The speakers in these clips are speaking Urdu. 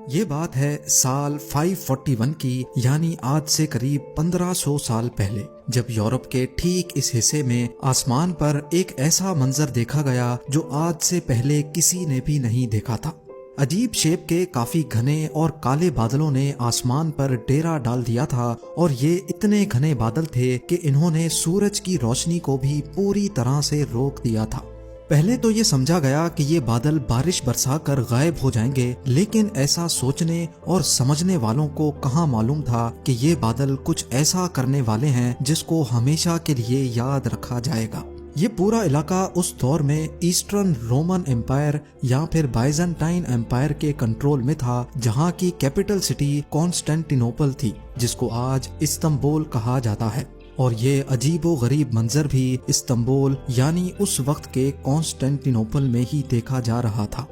یہ بات ہے سال 541 کی، یعنی آج سے قریب 1500 سال پہلے، جب یورپ کے ٹھیک اس حصے میں آسمان پر ایک ایسا منظر دیکھا گیا جو آج سے پہلے کسی نے بھی نہیں دیکھا تھا۔ عجیب شیپ کے کافی گھنے اور کالے بادلوں نے آسمان پر ڈیرا ڈال دیا تھا، اور یہ اتنے گھنے بادل تھے کہ انہوں نے سورج کی روشنی کو بھی پوری طرح سے روک دیا تھا۔ پہلے تو یہ سمجھا گیا کہ یہ بادل بارش برسا کر غائب ہو جائیں گے، لیکن ایسا سوچنے اور سمجھنے والوں کو کہاں معلوم تھا کہ یہ بادل کچھ ایسا کرنے والے ہیں جس کو ہمیشہ کے لیے یاد رکھا جائے گا۔ یہ پورا علاقہ اس دور میں ایسٹرن رومن امپائر یا پھر بائزنٹائن امپائر کے کنٹرول میں تھا، جہاں کی کیپٹل سٹی کانسٹینٹینوپل تھی، جس کو آج استنبول کہا جاتا ہے۔ اور یہ عجیب و غریب منظر بھی استنبول یعنی اس وقت کے کانسٹینٹینوپل میں ہی دیکھا جا رہا تھا۔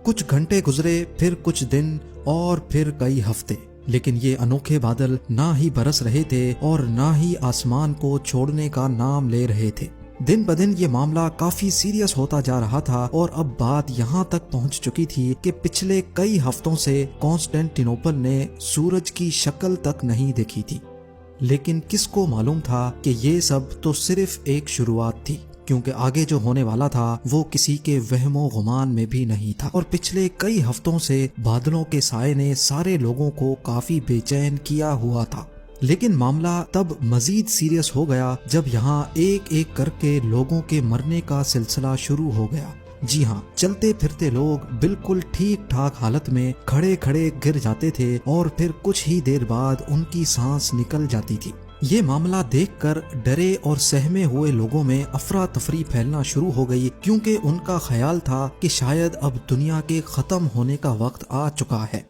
کچھ گھنٹے گزرے، پھر کچھ دن، اور پھر کئی ہفتے، لیکن یہ انوکھے بادل نہ ہی برس رہے تھے اور نہ ہی آسمان کو چھوڑنے کا نام لے رہے تھے۔ دن بدن یہ معاملہ کافی سیریس ہوتا جا رہا تھا، اور اب بات یہاں تک پہنچ چکی تھی کہ پچھلے کئی ہفتوں سے کانسٹینٹینوپل نے سورج کی شکل تک نہیں دیکھی تھی۔ لیکن کس کو معلوم تھا کہ یہ سب تو صرف ایک شروعات تھی، کیونکہ آگے جو ہونے والا تھا وہ کسی کے وہم و گمان میں بھی نہیں تھا، اور پچھلے کئی ہفتوں سے بادلوں کے سائے نے سارے لوگوں کو کافی بے چین کیا ہوا تھا۔ لیکن معاملہ تب مزید سیریس ہو گیا جب یہاں ایک ایک کر کے لوگوں کے مرنے کا سلسلہ شروع ہو گیا۔ جی ہاں، چلتے پھرتے لوگ بالکل ٹھیک ٹھاک حالت میں کھڑے کھڑے گر جاتے تھے، اور پھر کچھ ہی دیر بعد ان کی سانس نکل جاتی تھی۔ یہ معاملہ دیکھ کر ڈرے اور سہمے ہوئے لوگوں میں افراتفری پھیلنا شروع ہو گئی، کیونکہ ان کا خیال تھا کہ شاید اب دنیا کے ختم ہونے کا وقت آ چکا ہے۔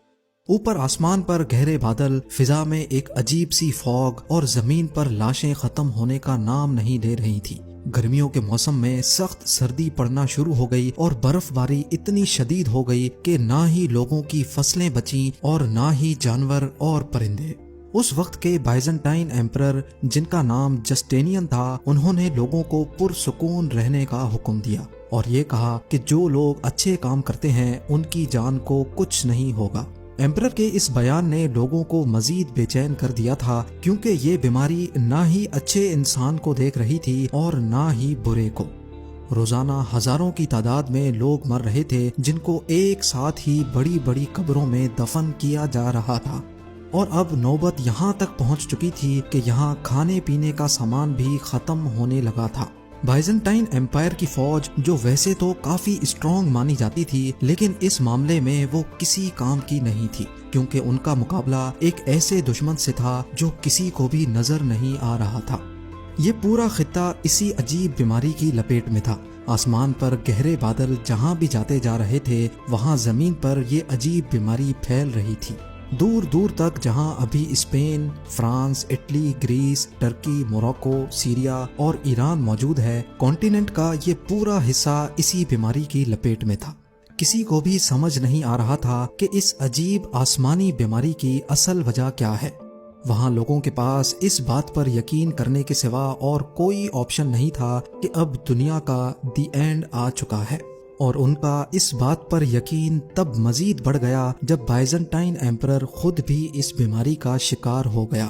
اوپر آسمان پر گہرے بادل، فضا میں ایک عجیب سی فوگ، اور زمین پر لاشیں ختم ہونے کا نام نہیں لے رہی تھی۔ گرمیوں کے موسم میں سخت سردی پڑنا شروع ہو گئی، اور برف باری اتنی شدید ہو گئی کہ نہ ہی لوگوں کی فصلیں بچیں اور نہ ہی جانور اور پرندے۔ اس وقت کے بائزنٹائن ایمپرر، جن کا نام جسٹینین تھا، انہوں نے لوگوں کو پرسکون رہنے کا حکم دیا، اور یہ کہا کہ جو لوگ اچھے کام کرتے ہیں ان کی جان کو کچھ نہیں ہوگا۔ ایمپرر کے اس بیان نے لوگوں کو مزید بے چین کر دیا تھا، کیونکہ یہ بیماری نہ ہی اچھے انسان کو دیکھ رہی تھی اور نہ ہی برے کو۔ روزانہ ہزاروں کی تعداد میں لوگ مر رہے تھے، جن کو ایک ساتھ ہی بڑی بڑی قبروں میں دفن کیا جا رہا تھا، اور اب نوبت یہاں تک پہنچ چکی تھی کہ یہاں کھانے پینے کا سامان بھی ختم ہونے لگا تھا۔ بائزنٹائن امپائر کی فوج، جو ویسے تو کافی اسٹرانگ مانی جاتی تھی، لیکن اس معاملے میں وہ کسی کام کی نہیں تھی، کیونکہ ان کا مقابلہ ایک ایسے دشمن سے تھا جو کسی کو بھی نظر نہیں آ رہا تھا۔ یہ پورا خطہ اسی عجیب بیماری کی لپیٹ میں تھا۔ آسمان پر گہرے بادل جہاں بھی جاتے جا رہے تھے، وہاں زمین پر یہ عجیب بیماری پھیل رہی تھی۔ دور دور تک جہاں ابھی Spain, France, Italy, Greece, Turkey, Morocco, Syria اور ایران موجود ہے، کانٹیننٹ کا یہ پورا حصہ اسی بیماری کی لپیٹ میں تھا۔ کسی کو بھی سمجھ نہیں آ رہا تھا کہ اس عجیب آسمانی بیماری کی اصل وجہ کیا ہے۔ وہاں لوگوں کے پاس اس بات پر یقین کرنے کے سوا اور کوئی آپشن نہیں تھا کہ اب دنیا کا دی اینڈ آ چکا ہے، اور ان کا اس بات پر یقین تب مزید بڑھ گیا جب بائزنٹائن ایمپرر خود بھی اس بیماری کا شکار ہو گیا۔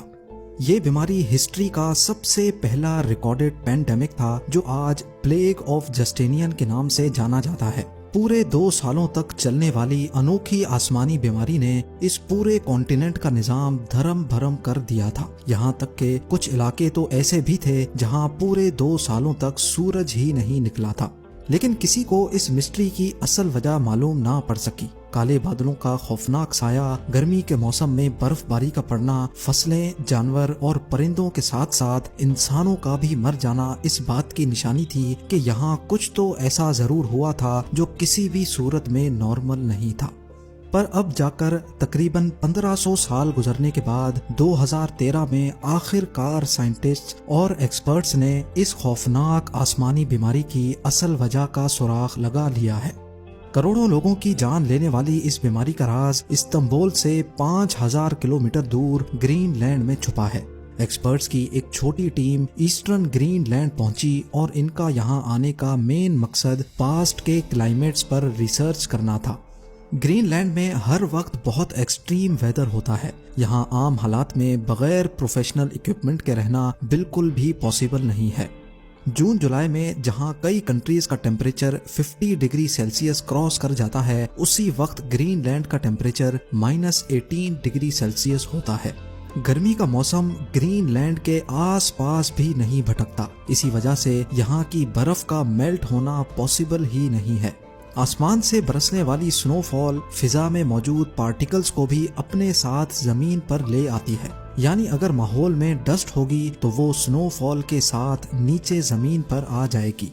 یہ بیماری ہسٹری کا سب سے پہلا ریکارڈڈ پینڈیمک تھا، جو آج پلیگ آف جسٹینین کے نام سے جانا جاتا ہے۔ پورے 2 سالوں تک چلنے والی انوکھی آسمانی بیماری نے اس پورے کانٹیننٹ کا نظام دھرم بھرم کر دیا تھا، یہاں تک کہ کچھ علاقے تو ایسے بھی تھے جہاں پورے 2 سالوں تک سورج ہی نہیں نکلا تھا۔ لیکن کسی کو اس مسٹری کی اصل وجہ معلوم نہ پڑ سکی۔ کالے بادلوں کا خوفناک سایہ، گرمی کے موسم میں برف باری کا پڑنا، فصلیں، جانور اور پرندوں کے ساتھ ساتھ انسانوں کا بھی مر جانا اس بات کی نشانی تھی کہ یہاں کچھ تو ایسا ضرور ہوا تھا جو کسی بھی صورت میں نارمل نہیں تھا۔ پر اب جا کر تقریباً 1500 سال گزرنے کے بعد 2013 میں آخر کار سائنٹسٹ اور ایکسپرٹس نے اس خوفناک آسمانی بیماری کی اصل وجہ کا سراغ لگا لیا ہے۔ کروڑوں لوگوں کی جان لینے والی اس بیماری کا راز استنبول سے 5000 کلومیٹر دور گرین لینڈ میں چھپا ہے۔ ایکسپرٹس کی ایک چھوٹی ٹیم ایسٹرن گرین لینڈ پہنچی، اور ان کا یہاں آنے کا مین مقصد پاسٹ کے کلائمیٹس پر ریسرچ کرنا تھا۔ گرین لینڈ میں ہر وقت بہت ایکسٹریم ویدر ہوتا ہے. یہاں عام حالات میں بغیر پروفیشنل اکوپمنٹ کے رہنا بالکل بھی پاسبل نہیں ہے. جون جولائی میں جہاں کئی کنٹریز کا ٹیمپریچر 50 ڈگری سیلسیس کراس کر جاتا ہے، اسی وقت گرین لینڈ کا ٹیمپریچر -18 ڈگری سیلسیس ہوتا ہے. گرمی کا موسم گرین لینڈ کے آس پاس بھی نہیں بھٹکتا. اسی وجہ سے یہاں کی برف کا میلٹ ہونا پاسبل ہی نہیں ہے. آسمان سے برسنے والی سنو فال فضا میں موجود پارٹیکلز کو بھی اپنے ساتھ زمین پر لے آتی ہے. یعنی اگر ماحول میں ڈسٹ ہوگی تو وہ سنو فال کے ساتھ نیچے زمین پر آ جائے گی.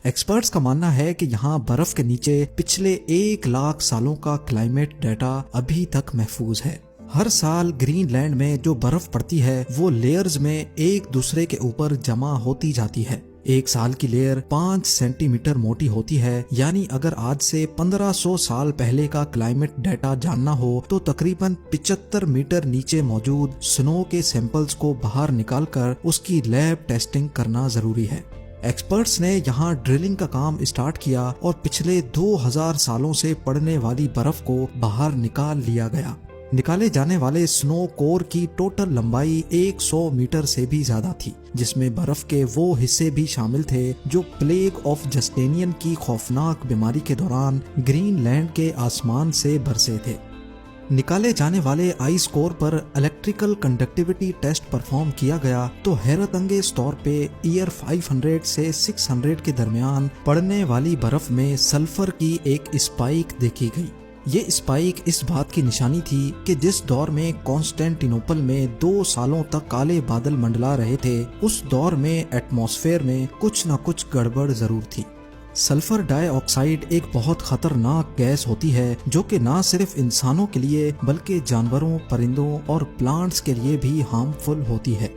ایکسپرٹس کا ماننا ہے کہ یہاں برف کے نیچے پچھلے 1,00,000 سالوں کا کلائمیٹ ڈیٹا ابھی تک محفوظ ہے. ہر سال گرین لینڈ میں جو برف پڑتی ہے وہ لیئرز میں ایک دوسرے کے اوپر جمع ہوتی جاتی ہے. ایک سال کی لیئر 5 سینٹی میٹر موٹی ہوتی ہے. یعنی اگر آج سے 1500 سال پہلے کا کلائمیٹ ڈیٹا جاننا ہو تو تقریباً 75 میٹر نیچے موجود سنو کے سیمپلز کو باہر نکال کر اس کی لیب ٹیسٹنگ کرنا ضروری ہے. ایکسپرٹس نے یہاں ڈرلنگ کا کام اسٹارٹ کیا اور پچھلے 2000 سالوں سے پڑنے والی برف کو باہر نکال لیا گیا. نکالے جانے والے سنو کور کی ٹوٹل لمبائی 100 میٹر سے بھی زیادہ تھی، جس میں برف کے وہ حصے بھی شامل تھے جو پلیگ آف جسٹینین کی خوفناک بیماری کے دوران گرین لینڈ کے آسمان سے برسے تھے. نکالے جانے والے آئس کور پر الیکٹریکل کنڈکٹیوٹی ٹیسٹ پرفارم کیا گیا تو حیرت انگیز طور پہ ایئر 500 سے 600 کے درمیان پڑنے والی برف میں سلفر کی ایک اسپائک دیکھی گئی. یہ اسپائک اس بات کی نشانی تھی کہ جس دور میں کانسٹینٹینوپل میں 2 سالوں تک کالے بادل منڈلا رہے تھے، اس دور میں ایٹماسفیئر میں کچھ نہ کچھ گڑبڑ ضرور تھی. سلفر ڈائی آکسائڈ ایک بہت خطرناک گیس ہوتی ہے جو کہ نہ صرف انسانوں کے لیے بلکہ جانوروں، پرندوں اور پلانٹس کے لیے بھی ہارمفل ہوتی ہے.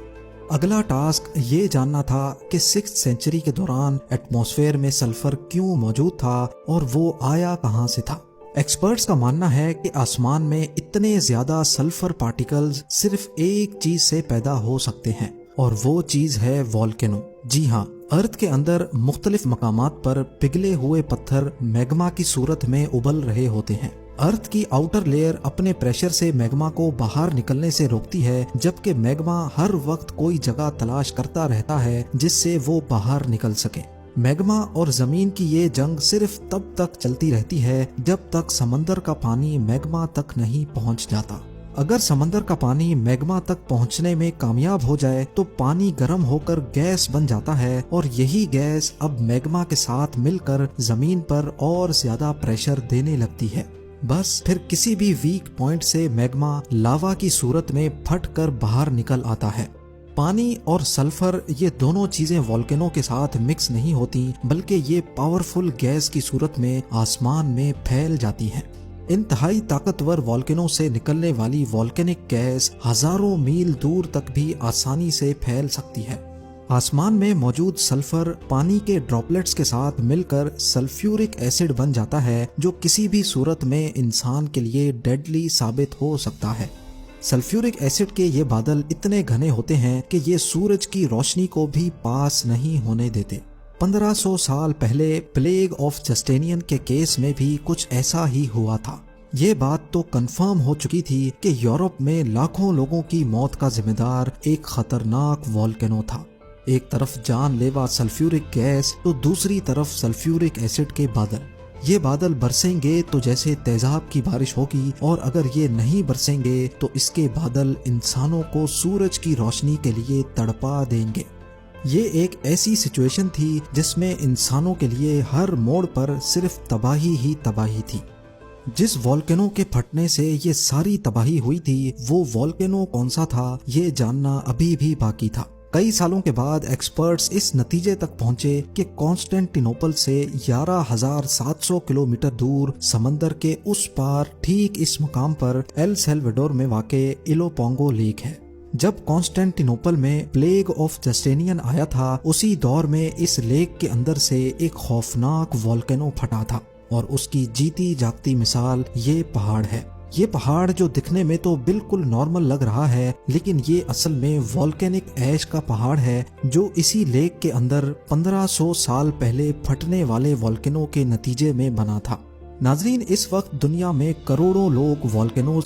اگلا ٹاسک یہ جاننا تھا کہ 6th سینچری کے دوران ایٹماسفیئر میں سلفر کیوں موجود تھا اور وہ آیا کہاں سے تھا. ایکسپرٹس کا ماننا ہے کہ آسمان میں اتنے زیادہ سلفر پارٹیکلز صرف ایک چیز سے پیدا ہو سکتے ہیں اور وہ چیز ہے والکینو. جی ہاں، ارتھ کے اندر مختلف مقامات پر پگھلے ہوئے پتھر میگما کی صورت میں ابل رہے ہوتے ہیں. ارتھ کی آؤٹر لیئر اپنے پریشر سے میگما کو باہر نکلنے سے روکتی ہے، جبکہ میگما ہر وقت کوئی جگہ تلاش کرتا رہتا ہے جس سے وہ باہر نکل سکے. میگما اور زمین کی یہ جنگ صرف تب تک چلتی رہتی ہے جب تک سمندر کا پانی میگما تک نہیں پہنچ جاتا. اگر سمندر کا پانی میگما تک پہنچنے میں کامیاب ہو جائے تو پانی گرم ہو کر گیس بن جاتا ہے اور یہی گیس اب میگما کے ساتھ مل کر زمین پر اور زیادہ پریشر دینے لگتی ہے. بس پھر کسی بھی ویک پوائنٹ سے میگما لاوا کی صورت میں پھٹ کر باہر نکل آتا ہے. پانی اور سلفر یہ دونوں چیزیں والکینو کے ساتھ مکس نہیں ہوتی بلکہ یہ پاورفل گیس کی صورت میں آسمان میں پھیل جاتی ہیں. انتہائی طاقتور والکینو سے نکلنے والی والکینک گیس ہزاروں میل دور تک بھی آسانی سے پھیل سکتی ہے. آسمان میں موجود سلفر پانی کے ڈراپلیٹس کے ساتھ مل کر سلفیورک ایسڈ بن جاتا ہے جو کسی بھی صورت میں انسان کے لیے ڈیڈلی ثابت ہو سکتا ہے. سلفیورک ایسڈ کے یہ بادل اتنے گھنے ہوتے ہیں کہ یہ سورج کی روشنی کو بھی پاس نہیں ہونے دیتے. 1500 سال پہلے پلیگ آف جسٹینین کے کیس میں بھی کچھ ایسا ہی ہوا تھا. یہ بات تو کنفرم ہو چکی تھی کہ یورپ میں لاکھوں لوگوں کی موت کا ذمہ دار ایک خطرناک والکینو تھا. ایک طرف جان لیوا سلفیورک گیس تو دوسری طرف سلفیورک ایسڈ کے بادل. یہ بادل برسیں گے تو جیسے تیزاب کی بارش ہوگی اور اگر یہ نہیں برسیں گے تو اس کے بادل انسانوں کو سورج کی روشنی کے لیے تڑپا دیں گے. یہ ایک ایسی سچویشن تھی جس میں انسانوں کے لیے ہر موڑ پر صرف تباہی ہی تباہی تھی. جس والکینو کے پھٹنے سے یہ ساری تباہی ہوئی تھی وہ والکینو کون سا تھا یہ جاننا ابھی بھی باقی تھا. کئی سالوں کے بعد ایکسپرٹس اس نتیجے تک پہنچے کہ کانسٹینٹینوپل سے 11,700 کلومیٹر دور سمندر کے اس پار ٹھیک اس مقام پر ایل سیلویڈور میں واقع ایلوپونگو لیک ہے. جب کانسٹینٹینوپل میں پلیگ آف جسٹینین آیا تھا اسی دور میں اس لیک کے اندر سے ایک خوفناک والکینو پھٹا تھا اور اس کی جیتی جاگتی مثال یہ پہاڑ ہے. یہ پہاڑ جو دکھنے میں تو بالکل نارمل لگ رہا ہے لیکن یہ اصل میں والکینک ایش کا پہاڑ ہے جو اسی لیک کے اندر 1500 سال پہلے پھٹنے والے والکینو کے نتیجے میں بنا تھا. ناظرین، اس وقت دنیا میں کروڑوں لوگ والکینوز